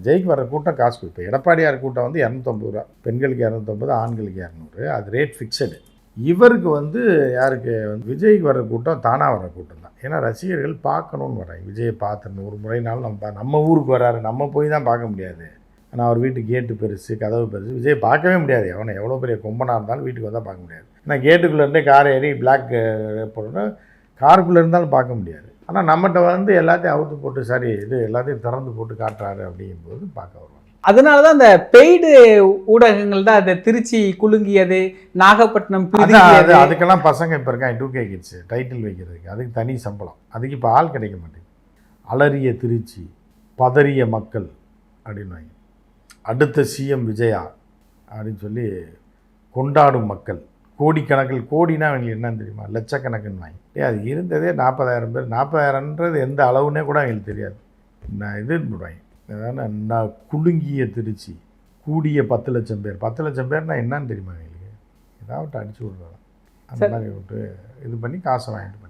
விஜய்க்கு வர கூட்டம் காசு இப்போ எடப்பாடியார் கூட்டம் வந்து 250 ரூபா, பெண்களுக்கு 250, ஆண்களுக்கு 200, அது ரேட் ஃபிக்ஸடு. இவருக்கு வந்து யாருக்கு வந்து விஜய்க்கு வர கூட்டம் தானாக வர கூட்டம் தான். ஏன்னா ரசிகர்கள் பார்க்கணுன்னு வராங்க. விஜயை பார்த்துடணும், ஒரு முறைனாலும் நம்ம ஊருக்கு வராரு, நம்ம போய் தான் பார்க்க முடியாது. ஆனால் அவர் வீட்டு கேட்டு பெருசு, கதவு பெருசு, விஜய் பார்க்கவே முடியாது. எவனை எவ்வளோ பெரிய கொம்பனாக இருந்தாலும் வீட்டுக்கு வந்தால் பார்க்க முடியாது. ஏன்னா கேட்டுக்குள்ளேருந்தே கார் ஏறி பிளாக் போட்டோன்னா காருக்குள்ளே இருந்தாலும் பார்க்க முடியாது. ஆனால் நம்மகிட்ட வந்து எல்லாத்தையும் அவுத்து போட்டு சரி இது எல்லாத்தையும் திறந்து போட்டு காட்டுறாரு அப்படிங்கும்போது பார்க்க வருவாங்க. அதனால தான் அந்த பெய்டு ஊடகங்கள் தான் அதை திருச்சி குலுங்கியது, நாகப்பட்டினம் அது அதுக்கெல்லாம் பசங்க இப்போ இருக்காங்க 2K கிட்ஸ் டைட்டில் வைக்கிறதுக்கு, அதுக்கு தனி சம்பளம். அதுக்கு இப்போ ஆள் கிடைக்க மாட்டேங்குது. அலறிய திருச்சி, பதறிய மக்கள் அப்படின்வாங்க. அடுத்த சிஎம் விஜயா அப்படின்னு சொல்லி கொண்டாடும் மக்கள், கோடிக்கணக்கில், கோடினா அவங்களுக்கு என்னன்னு தெரியுமா, லட்சக்கணக்குன்னு வாங்கி. அது இருந்ததே 40,000 பேர். 40,000ன்றது எந்த அளவுன்னே கூட அவங்களுக்கு தெரியாது. நான் இது போடுவாங்க, நான் குலுங்கிய திருச்சி, கூடிய 10 லட்சம் பேர். 10 லட்சம் பேர்னா என்னன்னு தெரியுமா அவங்களுக்கு? ஏதாவது அடிச்சு விடுறாங்க, அந்த மாதிரி விட்டு இது பண்ணி காசை வாங்கிட்டு